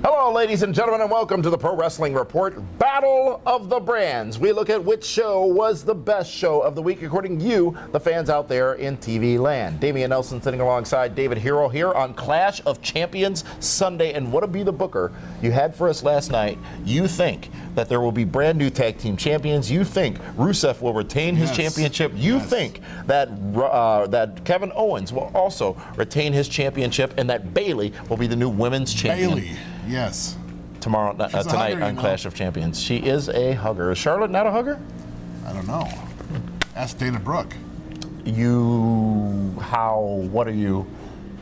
Hello, ladies and gentlemen, and welcome to the Pro Wrestling Report, Battle of the Brands. We look at which show was the best show of the week, according to you, the fans out there in TV land. Damian Nelson sitting alongside David Hero here on Clash of Champions Sunday. And what would be the booker you had for us last night? You think that there will be brand new tag team champions. You think Rusev will retain his championship. You think that that Kevin Owens will also retain his championship, and that Bayley will be the new women's champion. Bayley. Yes. Tonight hugger, on Clash of Champions. She is a hugger. Is Charlotte not a hugger? I don't know. Ask Dana Brooke. What are you?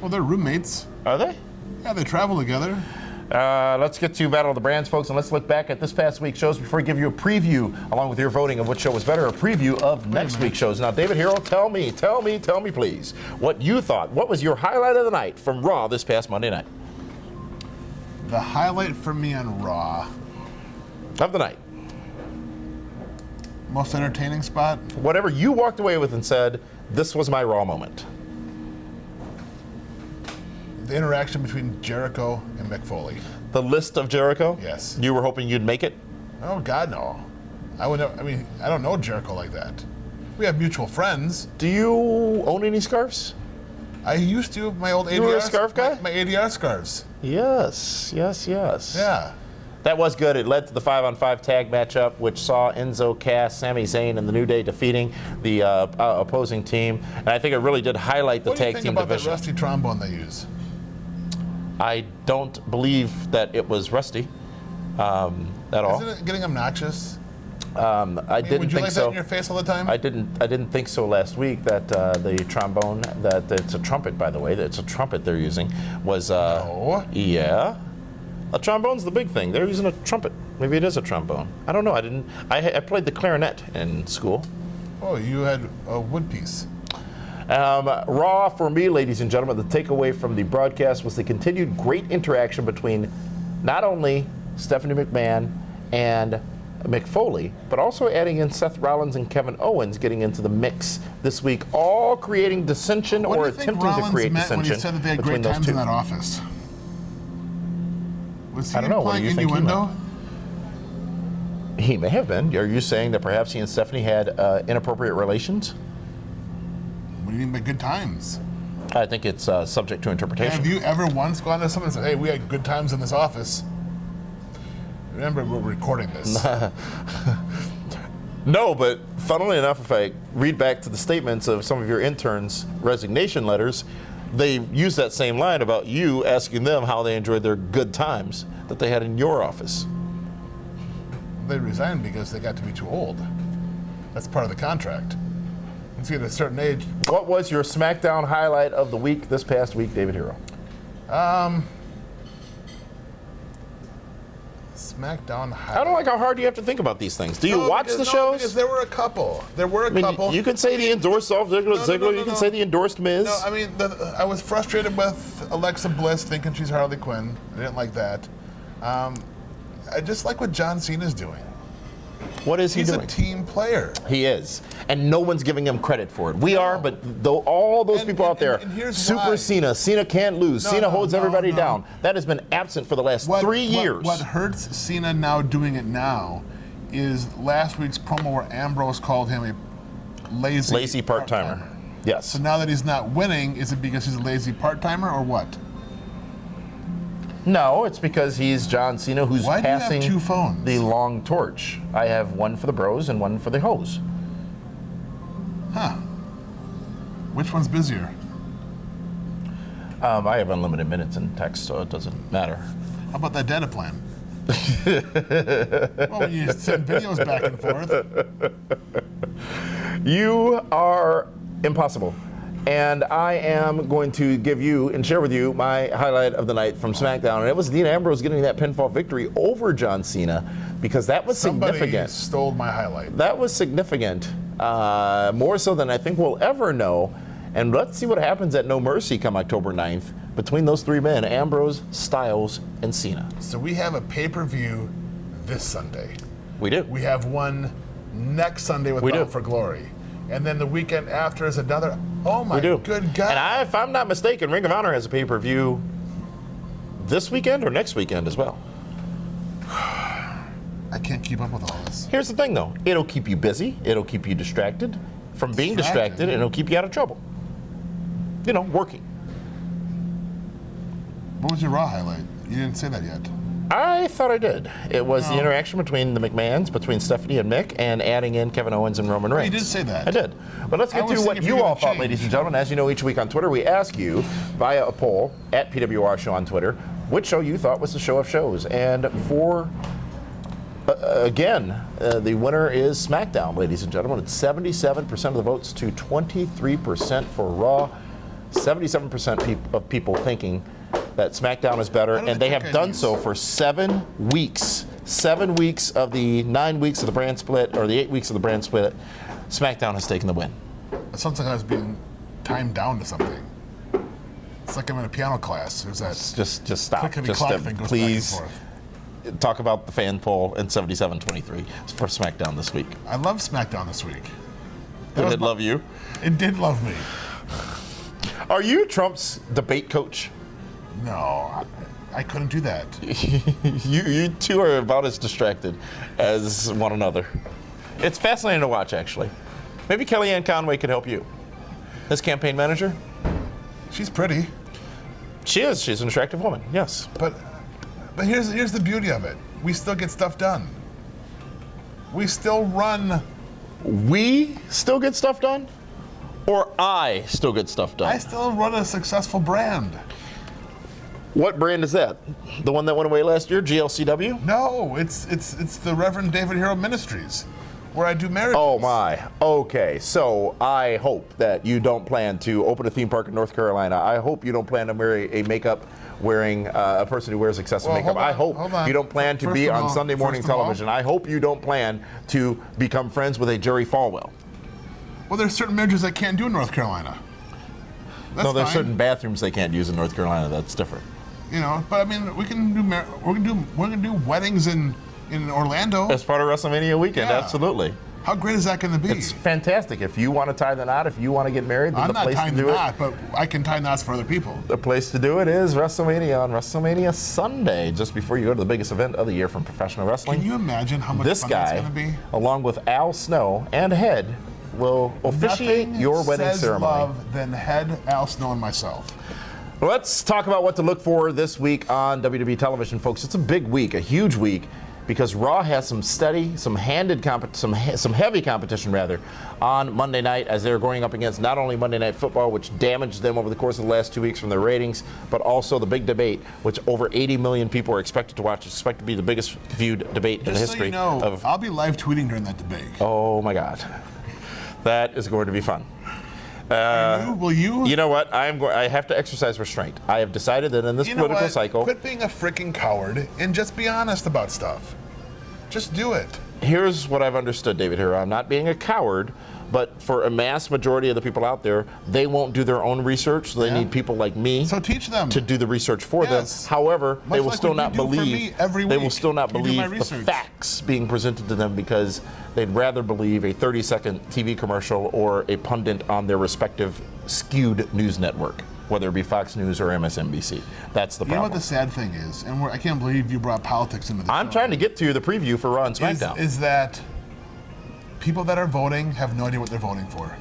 Well, they're roommates. Are they? Yeah, they travel together. Let's get to Battle of the Brands, folks, and let's look back at this past week's shows before I give you a preview, along with your voting of which show was better, a preview of next week's shows. Now, David Hero, tell me, please, what you thought. What was your highlight of the night from Raw this past Monday night? The highlight for me on Raw. Of the night. Most entertaining spot? Whatever you walked away with and said, this was my Raw moment. The interaction between Jericho and Mick Foley. The list of Jericho? Yes. You were hoping you'd make it? Oh, God, no. I don't know Jericho like that. We have mutual friends. Do you own any scarves? I used to, my old ADR. You were a scarf guy? My ADR scarves. Yes. Yeah. That was good. It led to the 5-on-5 tag matchup, which saw Enzo, Cass, Sami Zayn, and the New Day defeating the opposing team. And I think it really did highlight the tag team division. What do you think about that rusty trombone they use? I don't believe that it was rusty at all. Isn't it getting obnoxious? I didn't would you think like so. that in your face all the time? I didn't think so last week that the trombone, that it's a trumpet, by the way, that it's a trumpet they're using, was No. Yeah. A trombone's the big thing. They're using a trumpet. Maybe it is a trombone. I don't know. I played the clarinet in school. Oh, you had a wood piece. Raw for me, ladies and gentlemen, the takeaway from the broadcast was the continued great interaction between not only Stephanie McMahon and Mick Foley, but also adding in Seth Rollins and Kevin Owens getting into the mix this week, all creating dissension or attempting to create dissension. When he said that they had great times in that office? Was he implying innuendo? He may have been. Are you saying that perhaps he and Stephanie had inappropriate relations? What do you mean by good times? I think it's subject to interpretation. Have you ever once gone to someone and said, hey, we had good times in this office? Remember, we're recording this. No, but funnily enough, if I read back to the statements of some of your interns' resignation letters, they use that same line about you asking them how they enjoyed their good times that they had in your office. They resigned because they got to be too old. That's part of the contract. Once you get a certain age. What was your SmackDown highlight of the week this past week, David Hero? SmackDown highlight. I don't like how hard you have to think about these things. Do you watch the shows? Because there were a couple. You could say the endorsed Dolph Ziggler. You can say the endorsed Miz. No, I mean, I was frustrated with Alexa Bliss thinking she's Harley Quinn. I didn't like that. I just like what John Cena's doing. What is he doing? He's a team player. He is. And no one's giving him credit for it. We are, but all those people out there, Super Cena, Cena can't lose. Cena holds everybody down. That has been absent for the last 3 years. What hurts Cena now doing it now is last week's promo where Ambrose called him a lazy part-timer. Yes. So now that he's not winning, is it because he's a lazy part-timer or what? No, it's because he's John Cena who's passing do you have 2 phones? The long torch. I have one for the bros and one for the hoes. Huh. Which one's busier? I have unlimited minutes in text, so it doesn't matter. How about that data plan? Well, when you send videos back and forth. You are impossible. And I am going to give you and share with you my highlight of the night from SmackDown. And it was Dean Ambrose getting that pinfall victory over John Cena, because that was significant. Somebody stole my highlight. That was significant, more so than I think we'll ever know. And let's see what happens at No Mercy come October 9th between those 3 men, Ambrose, Styles, and Cena. So we have a pay-per-view this Sunday. We do. We have one next Sunday with Bound for Glory. And then the weekend after is another. Oh my good God. And if I'm not mistaken, Ring of Honor has a pay-per-view this weekend or next weekend as well. I can't keep up with all this. Here's the thing, though. It'll keep you busy. It'll keep you distracted from being distracted, and it'll keep you out of trouble. You know, working. What was your Raw highlight? You didn't say that yet. I thought I did. It was the interaction between the McMahons, between Stephanie and Mick, and adding in Kevin Owens and Roman Reigns. You did say that. I did. But let's get to what you all thought, ladies and gentlemen. As you know, each week on Twitter, we ask you via a poll at PWR Show on Twitter, which show you thought was the show of shows. And for, again, the winner is SmackDown, ladies and gentlemen. It's 77% of the votes to 23% for Raw. 77% of people thinking that SmackDown is better, and they have done so for 7 weeks. 7 weeks of the 9 weeks of the brand split, or the 8 weeks of the brand split, SmackDown has taken the win. It sounds like I was being timed down to something. It's like I'm in a piano class. There's that. Just stop. Just please talk about the fan poll and 77-23 for SmackDown this week. I love SmackDown this week. Did it love you? It did love me. Are you Trump's debate coach? No, I couldn't do that. You two are about as distracted as one another. It's fascinating to watch, actually. Maybe Kellyanne Conway could help you. As campaign manager? She's pretty. She is. She's an attractive woman, yes. But here's the beauty of it. We still get stuff done. We still run. We still get stuff done? Or I still get stuff done? I still run a successful brand. What brand is that? The one that went away last year, GLCW? No, it's the Reverend David Hero Ministries, where I do marriages. Oh my. Okay, so I hope that you don't plan to open a theme park in North Carolina. I hope you don't plan to marry a makeup wearing a person who wears excessive makeup. I hope you don't plan to be on Sunday morning television. I hope you don't plan to become friends with a Jerry Falwell. Well, there's certain marriages I can't do in North Carolina. No, there's certain bathrooms they can't use in North Carolina. That's different. You know, but I mean, we're gonna do weddings in Orlando as part of WrestleMania weekend. Yeah. Absolutely. How great is that going to be? It's fantastic. If you want to tie the knot, if you want to get married, then I'm the place to do it. I'm not tying the knot, but I can tie knots for other people. The place to do it is WrestleMania on WrestleMania Sunday, just before you go to the biggest event of the year from professional wrestling. Can you imagine how much fun that's going to be? Along with Al Snow and Head, will officiate your wedding ceremony. Nothing says love than Head, Al Snow, and myself. Let's talk about what to look for this week on WWE television, folks. It's a big week, a huge week, because Raw has some steady, some heavy competition rather, on Monday night as they're going up against not only Monday Night Football, which damaged them over the course of the last 2 weeks from their ratings, but also the big debate, which over 80 million people are expected to watch. It's expected to be the biggest viewed debate in the history. Just so you know, I'll be live tweeting during that debate. Oh my God, that is going to be fun. Will you? You know what? I have to exercise restraint. I have decided that in this political cycle. Quit being a freaking coward and just be honest about stuff. Just do it. Here's what I've understood, David Hero. I'm not being a coward, but for a mass majority of the people out there, they won't do their own research, so they need people like me so teach them to do the research for them. However, they will still not believe the facts being presented to them because they'd rather believe a 30-second TV commercial or a pundit on their respective skewed news network, whether it be Fox News or MSNBC. That's the problem. You know what the sad thing is, and I can't believe you brought politics into this. I'm trying to get to the preview for Raw and SmackDown. Is that people that are voting have no idea what they're voting for.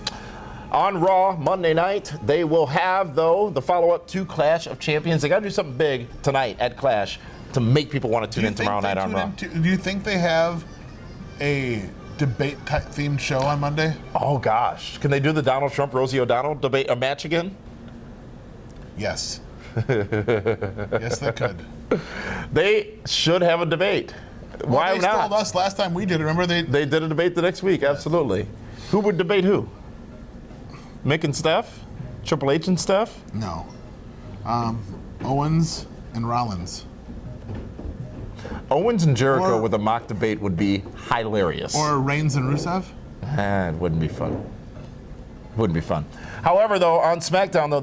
On Raw Monday night, they will have, though, the follow-up to Clash of Champions. They got to do something big tonight at Clash to make people want to tune in tomorrow night on Raw. Do you think they have a debate-type themed show on Monday? Oh, gosh. Can they do the Donald Trump, Rosie O'Donnell debate, a match again? Yes. Yes, they could. They should have a debate. Well, Why they not? stole us last time we did it. Remember they did a debate the next week. Yes. Absolutely. Who would debate who? Mick and Steph? Triple H and Steph? No. Owens and Rollins. Owens and Jericho with a mock debate would be hilarious. Or Reigns and Rusev? It wouldn't be fun. Wouldn't be fun. However, though, on SmackDown, though,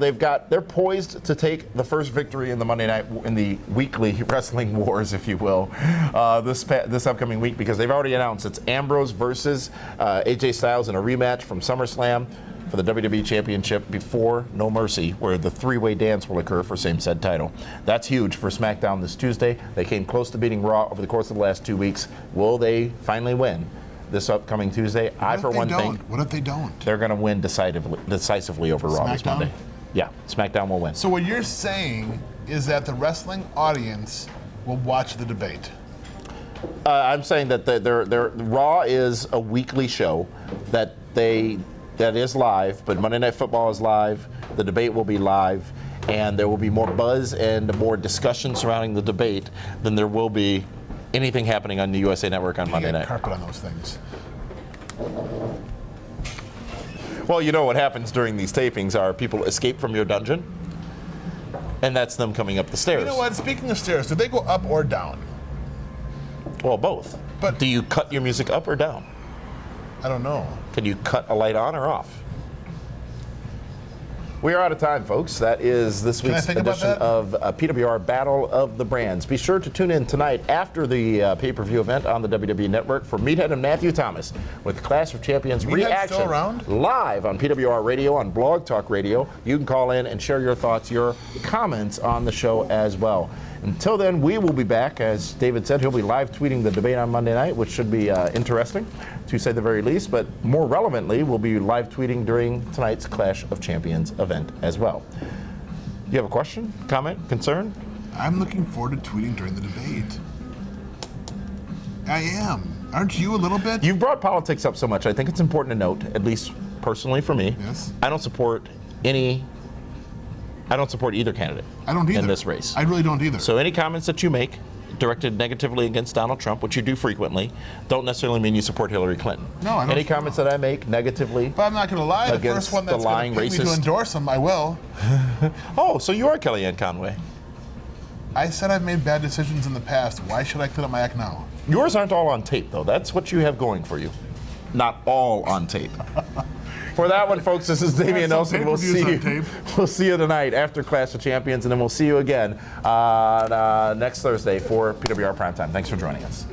they're poised to take the first victory in the Monday night, in the weekly wrestling wars, if you will, this upcoming week, because they've already announced it's Ambrose versus AJ Styles in a rematch from SummerSlam for the WWE Championship before No Mercy, where the three-way dance will occur for same said title. That's huge for SmackDown this Tuesday. They came close to beating Raw over the course of the last 2 weeks. Will they finally win this upcoming Tuesday? I, for one, think what if they don't? they're going to win decisively over Raw this Monday. Yeah, SmackDown will win. So what you're saying is that the wrestling audience will watch the debate. I'm saying that their Raw is a weekly show that is live, but Monday Night Football is live. The debate will be live, and there will be more buzz and more discussion surrounding the debate than there will be anything happening on the USA Network on Monday night. Carpet on those things. Well, you know what happens during these tapings are people escape from your dungeon, and that's them coming up the stairs. You know what? Speaking of stairs, do they go up or down? Well, both. But do you cut your music up or down? I don't know. Can you cut a light on or off? We are out of time, folks. That is this week's edition of PWR Battle of the Brands. Be sure to tune in tonight after the pay-per-view event on the WWE Network for Meathead and Matthew Thomas with Clash of Champions reaction still around? live on PWR Radio, on Blog Talk Radio. You can call in and share your thoughts, your comments on the show as well. Until then, we will be back. As David said, he'll be live tweeting the debate on Monday night, which should be interesting, to say the very least. But more relevantly, we'll be live tweeting during tonight's Clash of Champions event as well. You have a question, comment, concern? I'm looking forward to tweeting during the debate. I am. Aren't you a little bit? You've brought politics up so much. I think it's important to note, at least personally for me, yes. I don't support either candidate. I don't either. In this race. I really don't either. So any comments that you make directed negatively against Donald Trump, which you do frequently, don't necessarily mean you support Hillary Clinton. No, I don't. Any comments that I make negatively, but I'm not going to lie. The first one that's going to pick me to endorse him, I will. Oh, so you are Kellyanne Conway. I said I've made bad decisions in the past. Why should I clean up my act now? Yours aren't all on tape, though. That's what you have going for you. Not all on tape. For that one, folks, this is Damian Nelson. We'll see you tonight after Clash of Champions, and then we'll see you again next Thursday for PWR Primetime. Thanks for joining us.